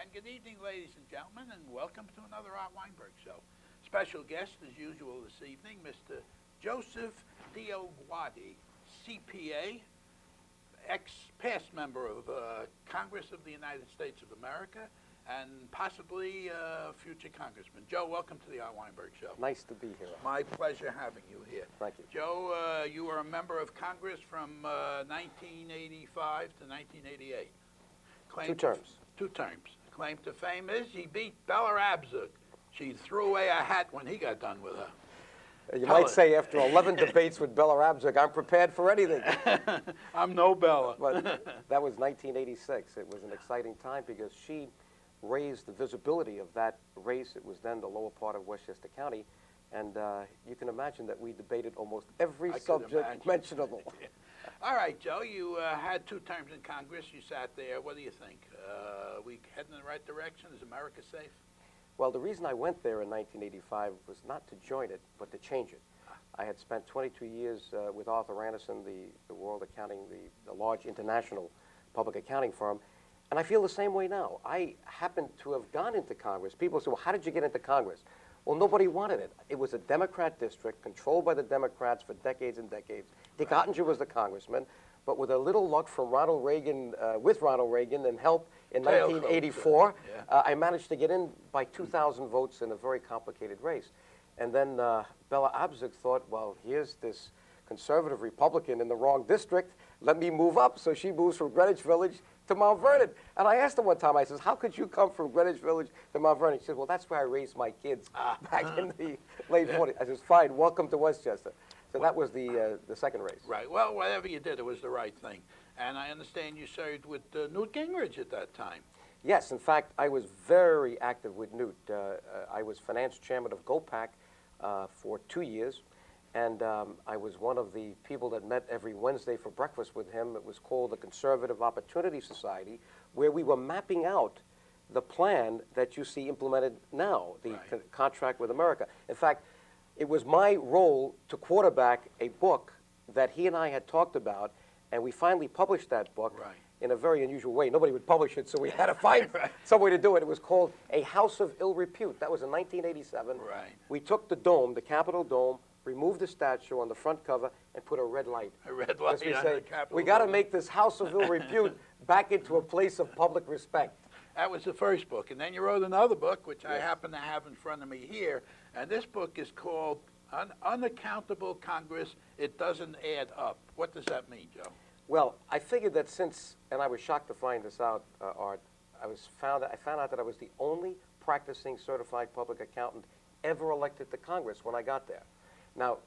And good evening, ladies and gentlemen, and welcome to another Art Weinberg Show. Special guest, as usual this evening, Mr. Joseph DioGuardi, CPA, past member of Congress of the United States of America, and possibly future congressman. Joe, welcome to the Art Weinberg Show. Nice to be here. My pleasure having you here. Thank you. Joe, you were a member of Congress from 1985 to 1988. Two terms. Claim to fame is he beat Bella Abzug. She threw away a hat when he got done with her. You might say after 11 debates with Bella Abzug, I'm prepared for anything. I'm no Bella. But that was 1986. It was an exciting time because she raised the visibility of that race. It was then the lower part of Westchester County. And you can imagine that we debated almost every subject mentionable. All right, Joe, you had 2 terms in Congress. You sat there. What do you think? We heading in the right direction? Is America safe? Well, the reason I went there in 1985 was not to join it, but to change it. I had spent 22 years with Arthur Anderson, the World Accounting, the large international public accounting firm, and I feel the same way now. I happened to have gone into Congress. People say, well, how did you get into Congress? Well, nobody wanted it. It was a Democrat district controlled by the Democrats for decades and decades. Dick Ottinger was the congressman, but with a little luck from Ronald Reagan, with Ronald Reagan and help in 1984, I managed to get in by 2,000 votes in a very complicated race. And then Bella Abzug thought, well, here's this conservative Republican in the wrong district. Let me move up. So she moves from Greenwich Village to Mount Vernon. And I asked her one time, I says, how could you come from Greenwich Village to Mount Vernon? She said, well, that's where I raised my kids back in the late 40s. I says, fine, welcome to Westchester. So that was the second race. Right. Well, whatever you did, it was the right thing. And I understand you served with Newt Gingrich at that time. Yes. In fact, I was very active with Newt. I was finance chairman of GOPAC for 2 years. And I was one of the people that met every Wednesday for breakfast with him. It was called the Conservative Opportunity Society, where we were mapping out the plan that you see implemented now, the contract with America. In fact, it was my role to quarterback a book that he and I had talked about, and we finally published that book in a very unusual way. Nobody would publish it, so we had to find some way to do it. It was called A House of Ill Repute. That was in 1987. We took the dome, the Capitol Dome, removed the statue on the front cover, and put a red light. A red light on the Capitol. We got to make this House of Ill Repute back into a place of public respect. That was the first book. And then you wrote another book, which I happen to have in front of me here. And this book is called Unaccountable Congress, It Doesn't Add Up. What does that mean, Joe? Well, I figured that since, and I was shocked to find this out, Art, I found out that I was the only practicing certified public accountant ever elected to Congress when I got there. Now,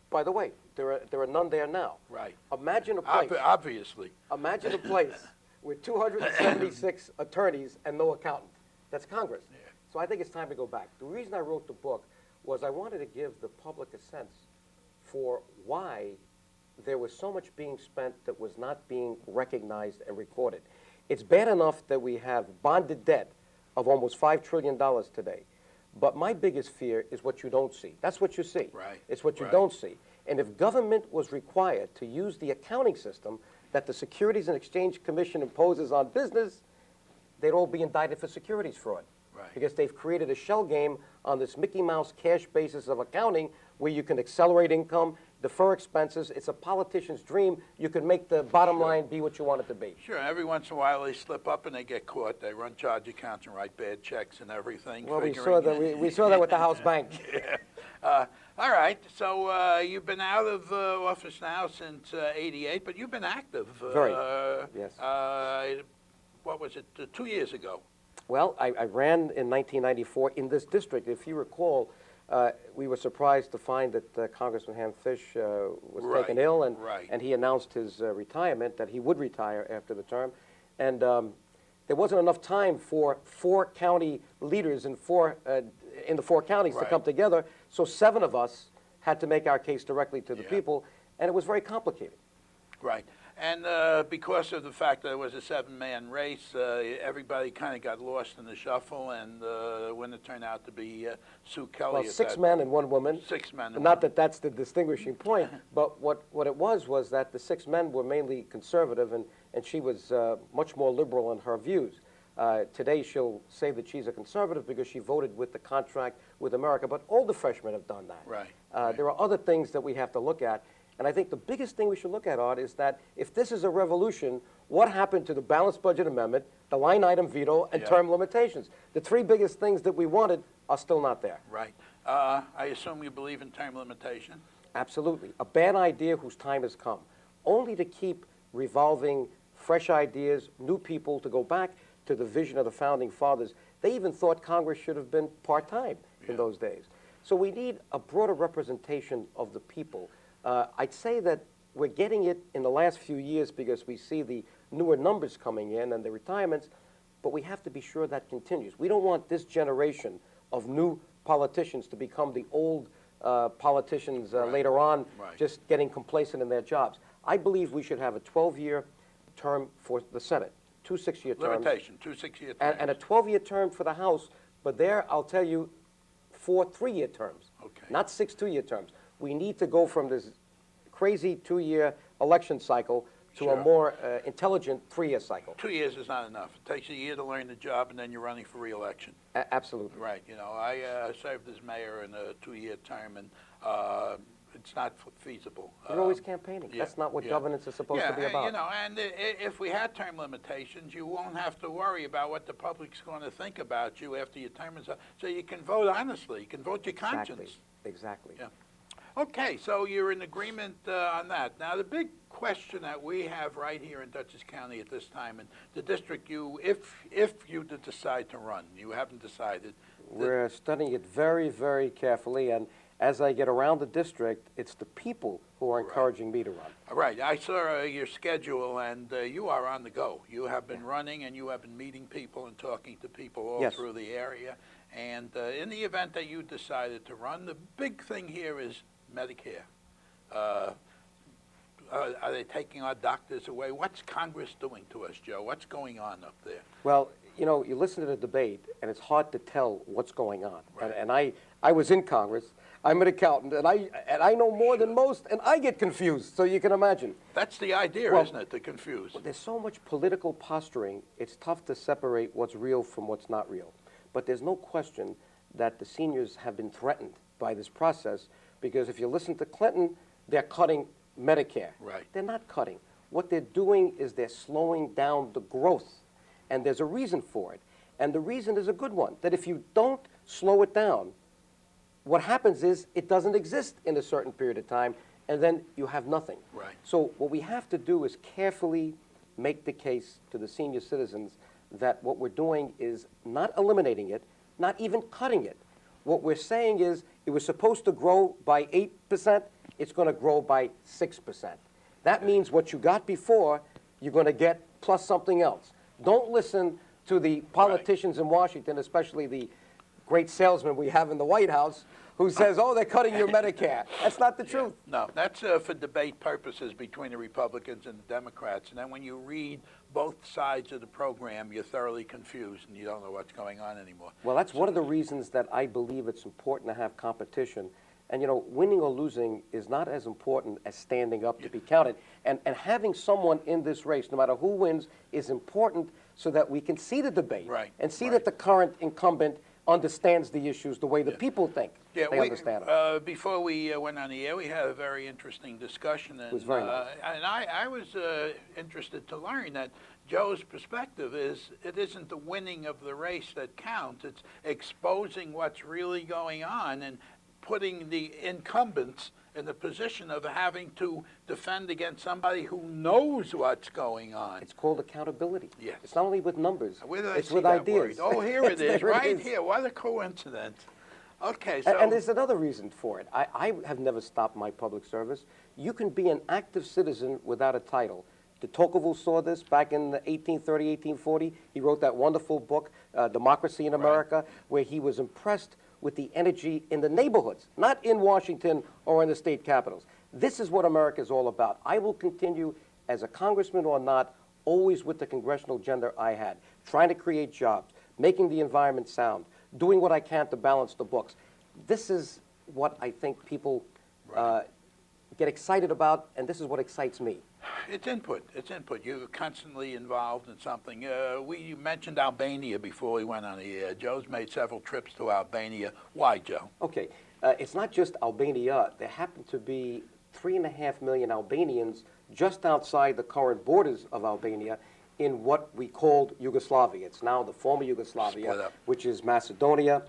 by the way, there are none there now. Right. Imagine a place. Obviously. Imagine a place with 276 attorneys and no accountant. That's Congress. Yeah. So I think it's time to go back. The reason I wrote the book was I wanted to give the public a sense for why there was so much being spent that was not being recognized and recorded. It's bad enough that we have bonded debt of almost $5 trillion today. But my biggest fear is what you don't see. That's what you see. Right. It's what you don't see. And if government was required to use the accounting system that the Securities and Exchange Commission imposes on business, they'd all be indicted for securities fraud. Right. Because they've created a shell game on this Mickey Mouse cash basis of accounting where you can accelerate income, defer expenses. It's a politician's dream. You can make the bottom line be what you want it to be. Sure. Every once in a while they slip up and they get caught. They run charge accounts and write bad checks and everything. Well, we saw that with the House Bank. All right. So you've been out of office now since '88, but you've been active. Very. Yes. What was it? 2 years ago. Well, I ran in 1994 in this district. If you recall, we were surprised to find that Congressman Ham Fish was taken ill, and he announced his retirement, that he would retire after the term. And there wasn't enough time for 4 county leaders in the 4 counties to come together, so 7 of us had to make our case directly to the people, and it was very complicated. Right. And because of the fact that it was a 7-man race, everybody kind of got lost in the shuffle, and when it turned out to be Sue Kelly. Well, 6 men and 1 woman. 6 men and Not that that's the distinguishing point, but what it was that the 6 men were mainly conservative, and she was much more liberal in her views. Today she'll say that she's a conservative because she voted with the contract with America, but all the freshmen have done that. Right. There are other things that we have to look at, and I think the biggest thing we should look at, Art, is that if this is a revolution, what happened to the balanced budget amendment, the line item veto, and term limitations? The three biggest things that we wanted are still not there. Right. I assume you believe in term limitation? Absolutely. A bad idea whose time has come, only to keep revolving fresh ideas, new people, to go back to the vision of the Founding Fathers. They even thought Congress should have been part-time in those days. So we need a broader representation of the people. I'd say that we're getting it in the last few years because we see the newer numbers coming in and the retirements, but we have to be sure that continues. We don't want this generation of new politicians to become the old politicians later on, just getting complacent in their jobs. I believe we should have a 12-year term for the Senate, 2 6-year terms. Limitation, 2 6-year terms. And a 12-year term for the House, but there, I'll tell you, 4 3-year terms, not 6 2-year terms. We need to go from this crazy 2-year election cycle to a more intelligent 3-year cycle. 2 years is not enough. It takes a year to learn the job, and then you're running for re-election. Absolutely. Right. You know, I served as mayor in a 2-year term, and it's not feasible. You're always campaigning. That's not what governance is supposed to be about. You know, and if we had term limitations, you won't have to worry about what the public's going to think about you after your term is up. So you can vote honestly. You can vote your conscience. Exactly. Yeah. Okay, so you're in agreement on that. Now, the big question that we have right here in Dutchess County at this time, and the district, if you decide to run, you haven't decided. We're studying it very, very carefully, and as I get around the district, it's the people who are encouraging me to run. Right. I saw your schedule, and you are on the go. You have been running, and you have been meeting people and talking to people all through the area. And in the event that you decided to run, the big thing here is Medicare. Are they taking our doctors away? What's Congress doing to us, Joe? What's going on up there? Well, you know, you listen to the debate, and it's hard to tell what's going on. Right. And I was in Congress. I'm an accountant, and I know more than most, and I get confused, so you can imagine. That's the idea, isn't it, to confuse? There's so much political posturing, it's tough to separate what's real from what's not real. But there's no question that the seniors have been threatened by this process, because if you listen to Clinton, they're cutting Medicare. Right. They're not cutting. What they're doing is they're slowing down the growth, and there's a reason for it. And the reason is a good one, that if you don't slow it down, what happens is it doesn't exist in a certain period of time, and then you have nothing. Right. So what we have to do is carefully make the case to the senior citizens that what we're doing is not eliminating it, not even cutting it. What we're saying is it was supposed to grow by 8%, it's going to grow by 6%. That means what you got before, you're going to get plus something else. Don't listen to the politicians in Washington, especially the great salesman we have in the White House, who says, oh, they're cutting your Medicare. That's not the truth. No, that's for debate purposes between the Republicans and the Democrats. And then when you read both sides of the program, you're thoroughly confused and you don't know what's going on anymore. Well, that's one of the reasons that I believe it's important to have competition. And, you know, winning or losing is not as important as standing up to be counted. And having someone in this race, no matter who wins, is important so that we can see the debate and see that the current incumbent understands the issues the way the people think they understand them. Before we went on the air, we had a very interesting discussion. And, it was very nice. And I was interested to learn that Joe's perspective is it isn't the winning of the race that counts. It's exposing what's really going on and putting the incumbents in the position of having to defend against somebody who knows what's going on. It's called accountability. Yes. It's not only with numbers. It's with ideas. Word? Oh, here it is, right here. What a coincidence. Okay, so... And there's another reason for it. I have never stopped my public service. You can be an active citizen without a title. De Tocqueville saw this back in 1830, 1840. He wrote that wonderful book, Democracy in America, where he was impressed with the energy in the neighborhoods, not in Washington or in the state capitals. This is what America is all about. I will continue, as a congressman or not, always with the congressional agenda I had, trying to create jobs, making the environment sound, doing what I can to balance the books. This is what I think people get excited about, and this is what excites me. It's input. It's input. You're constantly involved in something. You mentioned Albania before we went on the air. Joe's made several trips to Albania. Why, Joe? Okay, it's not just Albania. There happen to be 3.5 million Albanians just outside the current borders of Albania in what we called Yugoslavia. It's now the former Split Yugoslavia, up. which is Macedonia,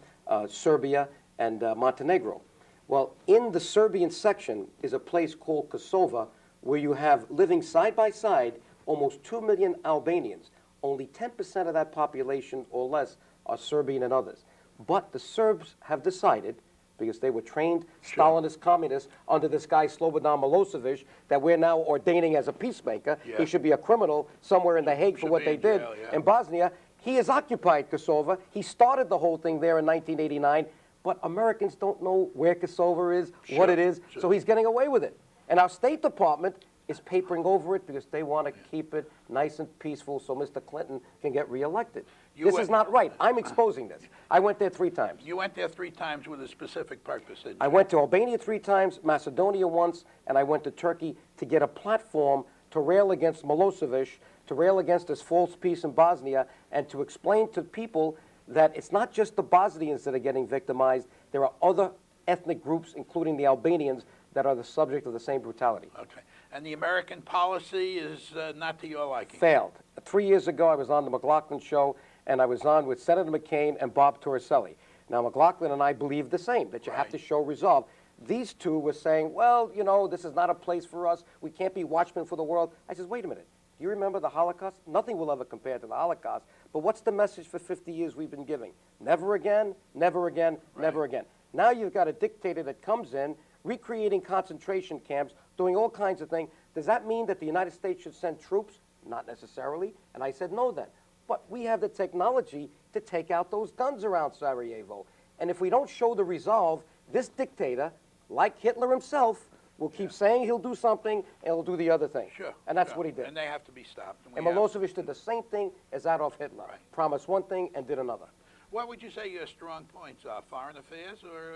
Serbia, and Montenegro. Well, in the Serbian section is a place called Kosovo, where you have living side by side almost 2 million Albanians. Only 10% of that population or less are Serbian and others. But the Serbs have decided, because they were trained Stalinist communists under this guy Slobodan Milosevic, that we're now ordaining as a peacemaker. Yeah. He should be a criminal somewhere in The Hague for Should what be they in did jail, yeah. in Bosnia. He has occupied Kosovo. He started the whole thing there in 1989, but Americans don't know where Kosovo is, what Sure, it is, sure. so he's getting away with it. And our State Department is papering over it because they want to keep it nice and peaceful so Mr. Clinton can get reelected. This is not right. I'm exposing this. I went there 3 times. You went there 3 times with a specific purpose, didn't you? I went to Albania 3 times, Macedonia once, and I went to Turkey to get a platform to rail against Milosevic, to rail against this false peace in Bosnia, and to explain to people that it's not just the Bosnians that are getting victimized. There are other ethnic groups, including the Albanians, that are the subject of the same brutality. Okay. And the American policy is not to your liking? Failed. 3 years ago, I was on the McLaughlin show, and I was on with Senator McCain and Bob Torricelli. Now, McLaughlin and I believe the same, that you have to show resolve. These two were saying, well, you know, this is not a place for us. We can't be watchmen for the world. I says, wait a minute. Do you remember the Holocaust? Nothing will ever compare to the Holocaust. But what's the message for 50 years we've been giving? Never again, never again, never again. Now you've got a dictator that comes in, recreating concentration camps, doing all kinds of things. Does that mean that the United States should send troops? Not necessarily. And I said no then. But we have the technology to take out those guns around Sarajevo. And if we don't show the resolve, this dictator, like Hitler himself, will keep saying he'll do something and he'll do the other thing. Sure. And that's sure. what he did. And they have to be stopped. And we have- Milosevic did the same thing as Adolf Hitler. Right. Promised one thing and did another. What would you say your strong points are? Foreign affairs or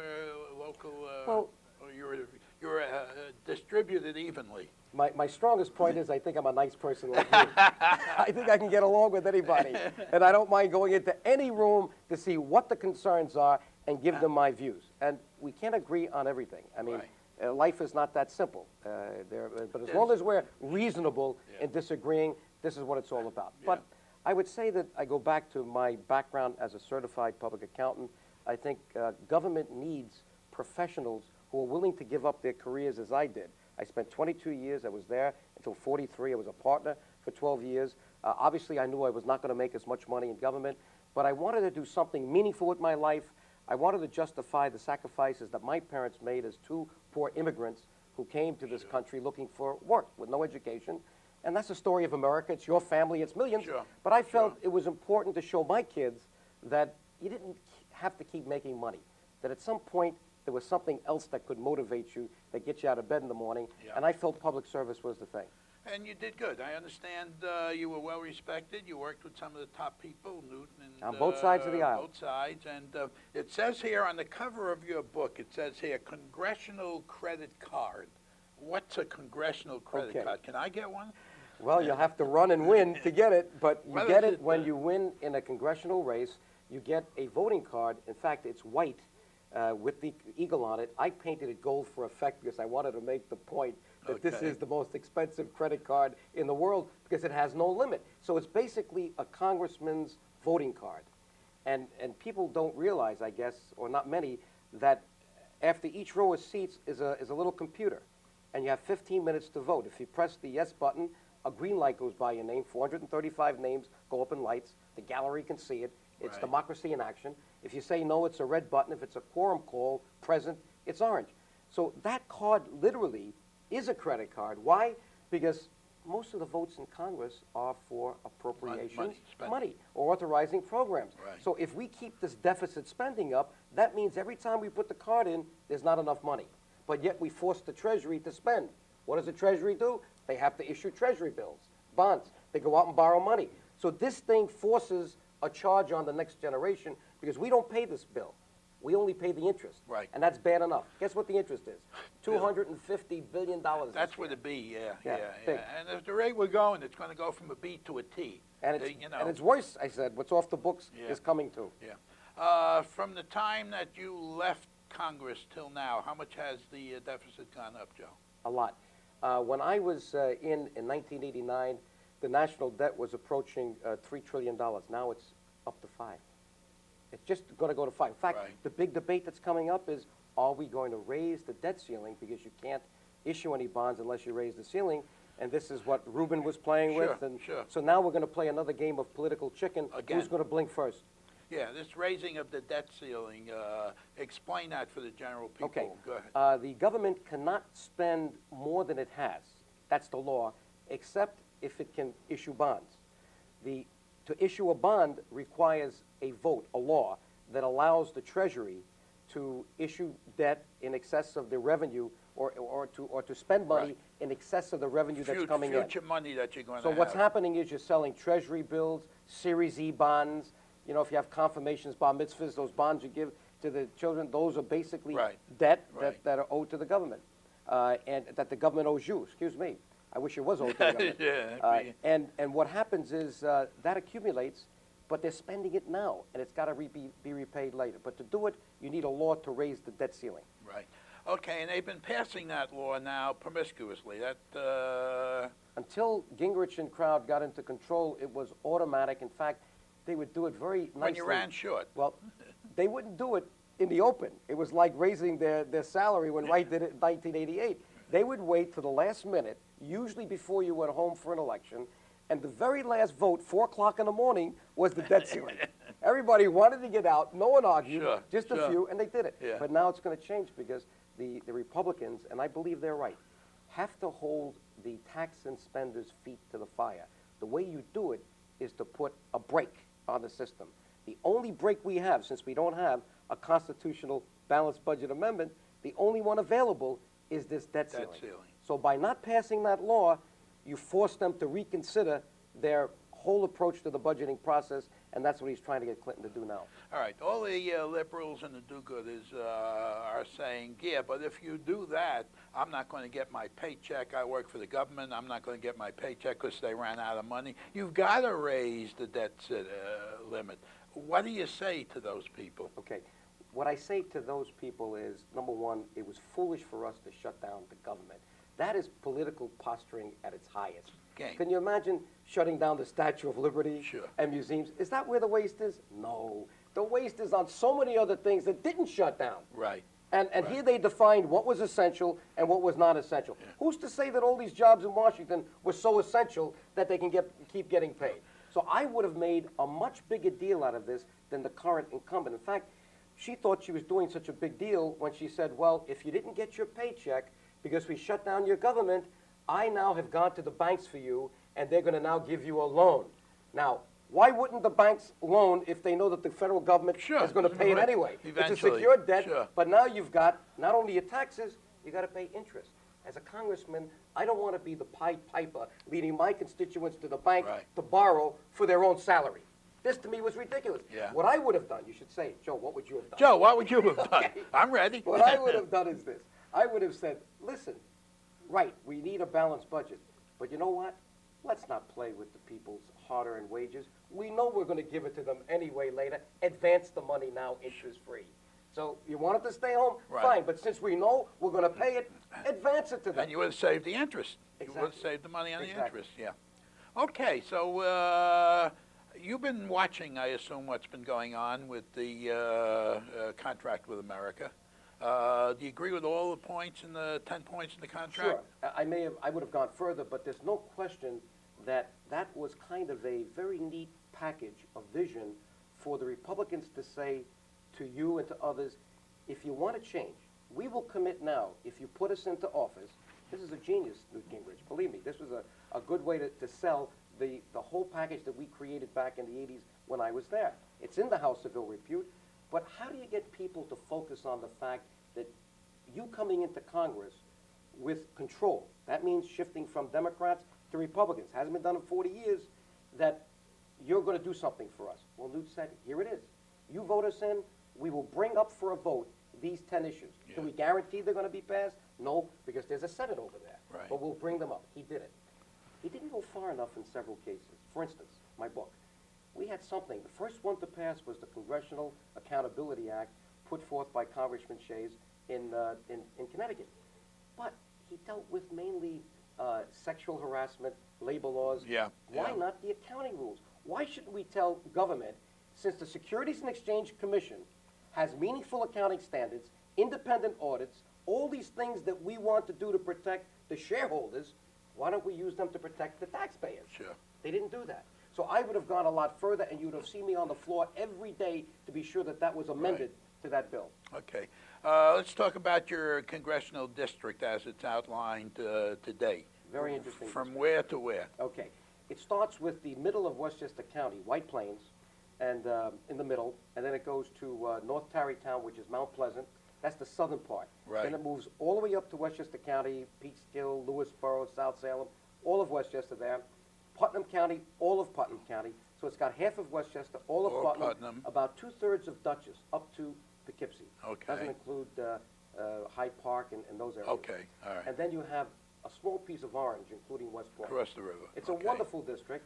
local? Well- or you're distributed evenly. My strongest point is I think I'm a nice person like you. I think I can get along with anybody. And I don't mind going into any room to see what the concerns are and give them my views. And we can't agree on everything. I mean, life is not that simple. But as long as we're reasonable in disagreeing, this is what it's all about. But I would say that I go back to my background as a certified public accountant. I think government needs professionals who are willing to give up their careers as I did. I spent 22 years. I was there until 43. I was a partner for 12 years. Obviously, I knew I was not going to make as much money in government, but I wanted to do something meaningful with my life. I wanted to justify the sacrifices that my parents made as 2 poor immigrants who came to this country looking for work with no education. And that's the story of America. It's your family. It's millions. Sure. But I felt it was important to show my kids that you didn't have to keep making money, that at some point there was something else that could motivate you, that gets you out of bed in the morning. And I felt public service was the thing. And you did good. I understand you were well respected. You worked with some of the top people, Newton and On both sides of the aisle. Both sides. And it says here on the cover of your book, it says here, Congressional Credit Card. What's a Congressional Credit Card? Can I get one? Well, you'll have to run and win to get it, but you Well, get is it when you win in a congressional race. You get a voting card. In fact, it's white with the eagle on it. I painted it gold for effect because I wanted to make the point that this is the most expensive credit card in the world because it has no limit. So it's basically a congressman's voting card. And people don't realize, I guess, or not many, that after each row of seats is a little computer. And you have 15 minutes to vote. If you press the yes button, a green light goes by your name. 435 names go up in lights. The gallery can see it. It's democracy in action. If you say no, it's a red button. If it's a quorum call, present, it's orange. So that card literally is a credit card. Why? Because most of the votes in Congress are for appropriations, money or authorizing programs. So if we keep this deficit spending up, that means every time we put the card in, there's not enough money. But yet we force the Treasury to spend. What does the Treasury do? They have to issue Treasury bills, bonds. They go out and borrow money. So this thing forces a charge on the next generation because we don't pay this bill. We only pay the interest. Right. And that's bad enough. Guess what the interest is? $250 billion. That's with a B, Yeah, big. And if the rate we're going, it's going to go from a B to a T. And it's, You know. and it's worse, I said. What's off the books Yeah. is coming too. Yeah. From the time that you left Congress till now, how much has the deficit gone up, Joe? A lot. When I was in 1989, the national debt was approaching $3 trillion. Now it's up to 5. It's just going to go to 5. In fact, Right. the big debate that's coming up is, are we going to raise the debt ceiling, because you can't issue any bonds unless you raise the ceiling, and this is what Rubin was playing with. And Sure. so now we're going to play another game of political chicken. Again. Who's going to blink first? Yeah, this raising of the debt ceiling, explain that for the general people. Okay. Go ahead. The government cannot spend more than it has. That's the law, except if it can issue bonds. To issue a bond requires a vote, a law, that allows the Treasury to issue debt in excess of the revenue, or to spend money Right. in excess of the revenue that's coming in. Future money that you're going to So have. what's happening is you're selling Treasury bills, Series E bonds. You know, if you have confirmations, bar mitzvahs, those bonds you give to the children, those are basically Right. debt Right. that are owed to the government, and that the government owes you. Excuse me. I wish it was owed to the government. Yeah, And what happens is that accumulates, but they're spending it now, and it's got to be repaid later. But to do it, you need a law to raise the debt ceiling. Right. Okay, and they've been passing that law now promiscuously. That Until Gingrich and crowd got into control, it was automatic. In fact, they would do it very nicely. when you ran short. Well, they wouldn't do it in the open. It was like raising their salary when Wright did it in 1988. They would wait to the last minute, usually before you went home for an election, and the very last vote, 4 o'clock in the morning, was the debt ceiling. Everybody wanted to get out. No one argued, Sure, just a sure. few, and they did it. Yeah. But now it's going to change, because the Republicans, and I believe they're right, have to hold the tax and spenders' feet to the fire. The way you do it is to put a brake on the system. The only brake we have, since we don't have a constitutional balanced budget amendment, the only one available is this debt ceiling. ceiling. So by not passing that law, you force them to reconsider their whole approach to the budgeting process, and that's what he's trying to get Clinton to do now. All right, all the liberals and the do-gooders are saying, yeah, but if you do that, I'm not going to get my paycheck. I work for the government. I'm not going to get my paycheck because they ran out of money. You've got to raise the debt limit. What do you say to those people? Okay. What I say to those people is, number one, it was foolish for us to shut down the government. That is political posturing at its highest. Game. Can you imagine shutting down the Statue of Liberty Sure. and museums? Is that where the waste is? No. The waste is on so many other things that didn't shut down. Right. And Right. here they defined what was essential and what was not essential. Yeah. Who's to say that all these jobs in Washington were so essential that they can keep getting paid? So I would have made a much bigger deal out of this than the current incumbent. In fact, she thought she was doing such a big deal when she said, well, if you didn't get your paycheck because we shut down your government, I now have gone to the banks for you, and they're going to now give you a loan. Now, why wouldn't the banks loan if they know that the federal government Sure. is going to pay it Right. anyway? It's a Eventually. secured debt, Sure. but now you've got not only your taxes, you got to pay interest. As a congressman, I don't want to be the Pied Piper leading my constituents to the bank Right. to borrow for their own salary. This, to me, was ridiculous. Yeah. What I would have done, you should say, Joe, what would you have done? Joe, what would you have done? Okay. I'm ready. What I would have done is this. I would have said, listen, right, we need a balanced budget, but you know what? Let's not play with the people's hard-earned wages. We know we're going to give it to them anyway later. Advance the money now, interest-free. So you want it to stay home? Right. Fine, but since we know we're going to pay it, advance it to them. And you would have saved the interest. You would have Exactly. saved the money on the Exactly. interest, yeah. Okay, so you've been watching, I assume, what's been going on with the contract with America. Do you agree with all the points in the 10 points in the contract? Sure. I would have gone further, but there's no question that that was kind of a very neat package of vision for the Republicans to say to you and to others, if you want to change, we will commit now. If you put us into office, this is a genius, Newt Gingrich. Believe me, this was a good way to sell the whole package that we created back in the 80s when I was there. It's in the House of Ill Repute, but how do you get people to focus on the fact that you coming into Congress with control, that means shifting from Democrats to Republicans, hasn't been done in 40 years, that you're going to do something for us? Well, Newt said, here it is. You vote us in, we will bring up for a vote these 10 issues. Yeah. Can we guarantee they're going to be passed? No, because there's a Senate over there. Right. But we'll bring them up. He did it. He didn't go far enough in several cases. For instance, my book. We had something. The first one to pass was the Congressional Accountability Act put forth by Congressman Shays in Connecticut. But he dealt with mainly sexual harassment, labor laws. Yeah, Why yeah. not the accounting rules? Why shouldn't we tell government, since the Securities and Exchange Commission has meaningful accounting standards, independent audits, all these things that we want to do to protect the shareholders, why don't we use them to protect the taxpayers? Sure. They didn't do that. So I would have gone a lot further, and you would have seen me on the floor every day to be sure that that was amended to that bill. Okay. Let's talk about your congressional district as it's outlined today. Very interesting. From where to where? Okay. It starts with the middle of Westchester County, White Plains, and in the middle, and then it goes to North Tarrytown, which is Mount Pleasant. That's the southern part. Right. Then it moves all the way up to Westchester County, Peekskill, Lewisboro, South Salem, all of Westchester there. Putnam County, all of Putnam County. So it's got half of Westchester, all of All Putnam, Putnam. about 2/3 of Dutchess, up to Poughkeepsie. Okay. Doesn't include Hyde Park and those areas. Okay, all right. And then you have a small piece of Orange, including West Point. Across the river. It's Okay. a wonderful district,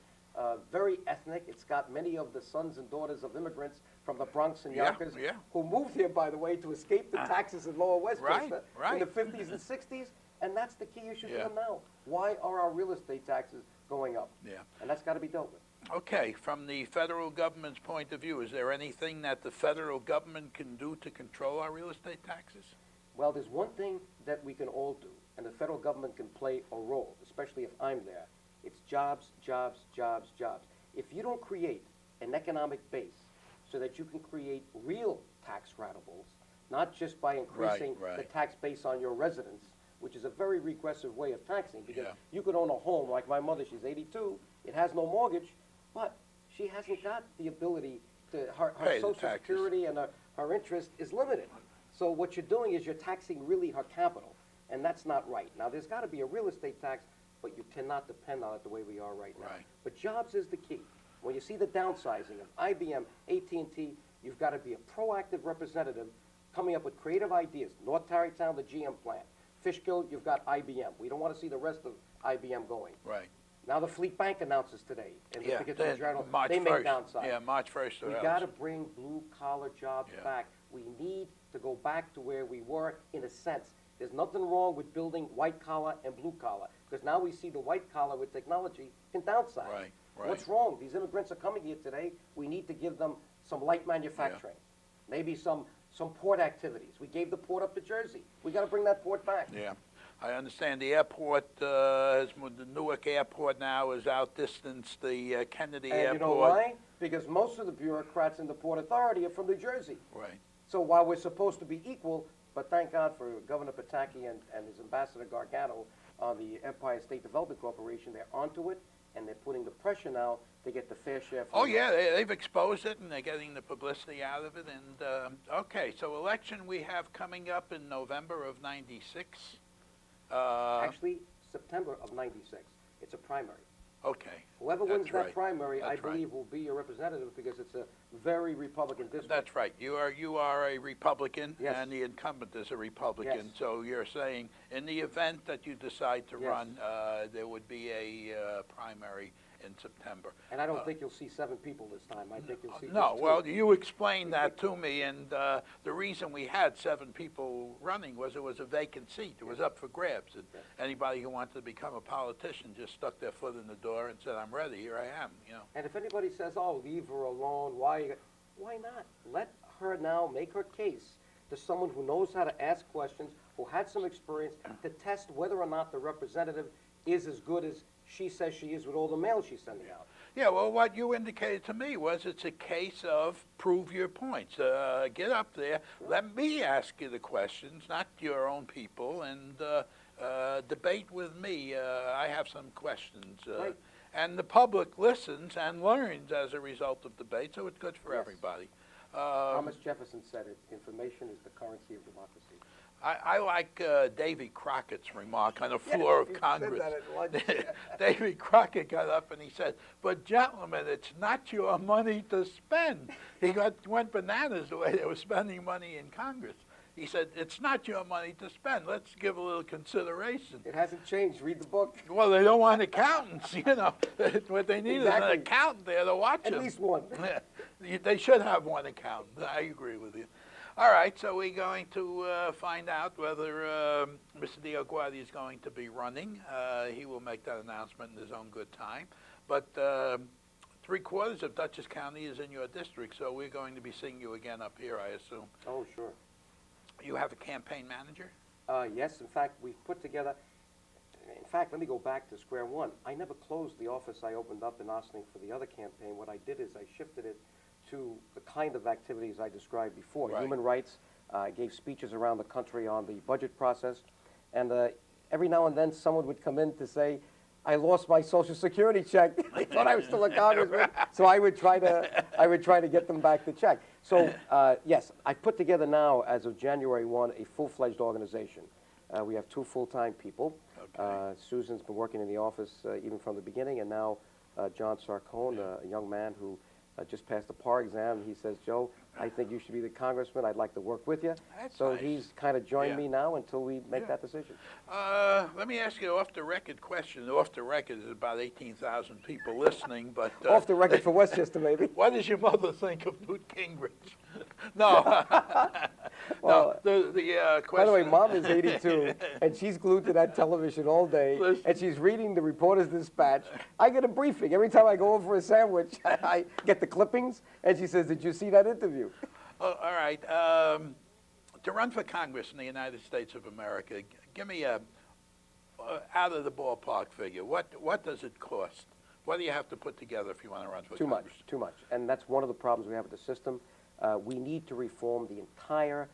very ethnic. It's got many of the sons and daughters of immigrants from the Bronx and Yeah, Yonkers, yeah. who moved here, by the way, to escape the taxes in Lower Westchester right. in the 50s and 60s. And that's the key issue Yeah. for them now. Why are our real estate taxes going up? Yeah. And that's got to be dealt with. Okay, from the federal government's point of view, is there anything that the federal government can do to control our real estate taxes? Well, there's one thing that we can all do, and the federal government can play a role, especially if I'm there. It's jobs, jobs, jobs, jobs. If you don't create an economic base so that you can create real tax ratables, not just by increasing right. the tax base on your residence, which is a very regressive way of taxing, because Yeah. you could own a home, like my mother, she's 82, it has no mortgage, but she hasn't got the ability to, her Pay the Social taxes. Security and her interest is limited. So what you're doing is you're taxing really her capital, and that's not right. Now, there's got to be a real estate tax, but you cannot depend on it the way we are right now. Right. But jobs is the key. When you see the downsizing of IBM, AT&T, you've got to be a proactive representative coming up with creative ideas. North Tarrytown, the GM plant. Fishkill, you've got IBM. We don't want to see the rest of IBM going. Right. Now the Fleet Bank announces today in the Yeah, Pittsburgh then Journal, March they may 1st. downsize. Yeah, March 1st or We else. got to bring blue-collar jobs Yeah. back. We need to go back to where we were in a sense. There's nothing wrong with building white-collar and blue-collar, because now we see the white-collar with technology can downsize. Right, right. What's wrong? These immigrants are coming here today. We need to give them some light manufacturing, maybe some port activities. We gave the port up to Jersey. We got to bring that port back. Yeah. I understand the airport, the Newark Airport now is outdistanced the Kennedy And Airport. you know why? Because most of the bureaucrats in the Port Authority are from New Jersey. Right. So while we're supposed to be equal, but thank God for Governor Pataki and his Ambassador Gargano on the Empire State Development Corporation, they're onto it, and they're putting the pressure now to get the fair share. Oh, yeah, they've exposed it, and they're getting the publicity out of it. And, okay, so election we have coming up in November of '96. Actually, September of '96. It's a primary. Okay. Whoever wins That's that right. primary, I That's right. believe, will be your representative because it's a very Republican district. That's right. You are a Republican, Yes. and the incumbent is a Republican. Yes. So you're saying, in the event that you decide to Yes. run, there would be a primary in September. And I don't think you'll see 7 people this time. I think you'll see No, just 2. well, you explained that to me, and the reason we had 7 people running was it was a vacant seat. It was up for grabs, and anybody who wanted to become a politician just stuck their foot in the door and said, "I'm ready. Here I am." You know. And if anybody says, "Oh, leave her alone," why not? Let her now make her case to someone who knows how to ask questions, who had some experience, to test whether or not the representative is as good as she says she is with all the mail she's sending out. Yeah, well, what you indicated to me was it's a case of prove your points. Get up there, let me ask you the questions, not your own people, and debate with me. I have some questions. Right. And the public listens and learns as a result of debate, so it's good for Yes. everybody. Thomas Jefferson said it, information is the currency of democracy. I like Davy Crockett's remark on the floor of Congress. Said that at lunch. Davy Crockett got up and he said, "But gentlemen, it's not your money to spend." Went bananas the way they were spending money in Congress. He said, "It's not your money to spend. Let's give a little consideration." It hasn't changed. Read the book. Well, they don't want accountants, you know. What they need is Exactly. an accountant there to watch them. At least one. They should have one accountant. I agree with you. All right, so we're going to find out whether Mr. DioGuardi is going to be running. He will make that announcement in his own good time. But 3/4 of Dutchess County is in your district, so we're going to be seeing you again up here, I assume. Oh, sure. You have a campaign manager? Yes, in fact, we've put together, in fact, let me go back to square one. I never closed the office I opened up in Ossining for the other campaign. What I did is I shifted it to the kind of activities I described before. Right. Human rights. I gave speeches around the country on the budget process. And every now and then someone would come in to say, I lost my Social Security check. They thought I was still a congressman. So I would try to get them back the check. So yes, I put together now, as of January 1, a full-fledged organization. We have 2 full-time people. Okay. Susan's been working in the office even from the beginning, and now John Sarcone, a young man who just passed the PAR exam. He says, Joe, I think you should be the congressman. I'd like to work with you. That's so nice. He's kind of joined Yeah. me now until we make Yeah. that decision. Let me ask you an off-the-record question. Off the record is about 18,000 people listening, but... Off the record for Westchester, maybe. What does your mother think of Newt Gingrich? No. Well, no, the question... By the way, Mom is 82, and she's glued to that television all day, Listen. and she's reading the Reporter's Dispatch. I get a briefing. Every time I go over for a sandwich, I get the clippings, and she says, did you see that interview? Oh, all right. To run for Congress in the United States of America, give me a out of the ballpark figure. What does it cost? What do you have to put together if you want to run for Congress? Too much. And that's one of the problems we have with the system. We need to reform the entire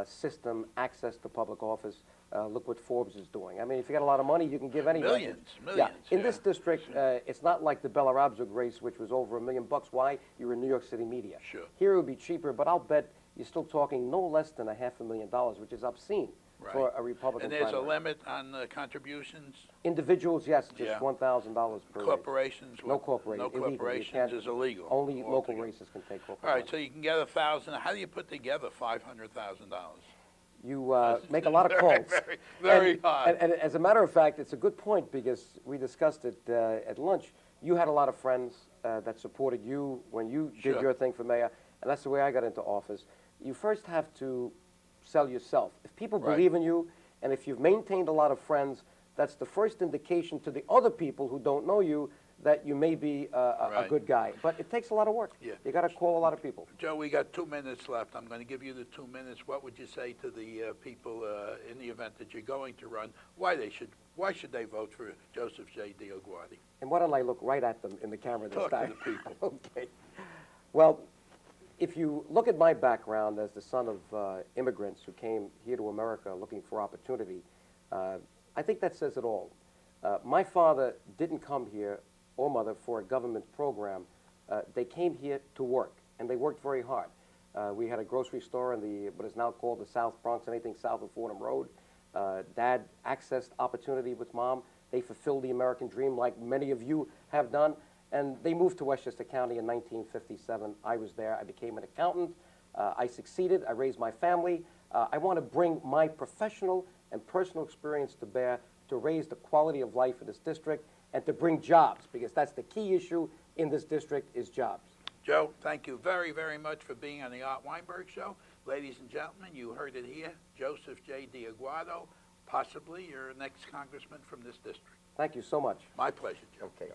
system, access to public office. Look what Forbes is doing. I mean, if you got a lot of money, you can give anything. Millions. Yeah. In yeah. this district, it's not like the Bella Rabzug race, which was over $1 million. Why? You're in New York City media. Sure. Here it would be cheaper, but I'll bet you're still talking no less than $500,000, which is obscene for a Republican And there's primary. a limit on contributions? Individuals, yes, just Yeah. $1,000 per race. Corporations? No corporations. No Illegal. You corporations can't- is illegal. Only local altogether. races can take corporate All right, money. so you can get 1,000. How do you put together $500,000? You make a lot of calls. Very hard. And as a matter of fact, it's a good point because we discussed it at lunch. You had a lot of friends that supported you when you did Sure. your thing for mayor, and that's the way I got into office. You first have to sell yourself. If people Right. believe in you, and if you've maintained a lot of friends, that's the first indication to the other people who don't know you that you may be a Right. good guy. But it takes a lot of work. Yeah. You got to call a lot of people. Joe, we got 2 minutes left. I'm going to give you the 2 minutes. What would you say to the people in the event that you're going to run? Why should they vote for Joseph J. DioGuardi? And why don't I look right at them in the camera this Talk to time? the people. Okay. Well, if you look at my background as the son of immigrants who came here to America looking for opportunity, I think that says it all. My father didn't come here, or mother, for a government program. They came here to work, and they worked very hard. We had a grocery store in what is now called the South Bronx, anything south of Fordham Road. Dad accessed opportunity with Mom. They fulfilled the American dream like many of you have done. And they moved to Westchester County in 1957. I was there. I became an accountant. I succeeded. I raised my family. I want to bring my professional and personal experience to bear to raise the quality of life in this district and to bring jobs, because that's the key issue in this district is jobs. Joe, thank you very, very much for being on the Art Weinberg Show. Ladies and gentlemen, you heard it here. Joseph J. DioGuardi, possibly your next congressman from this district. Thank you so much. My pleasure, Joe. Okay.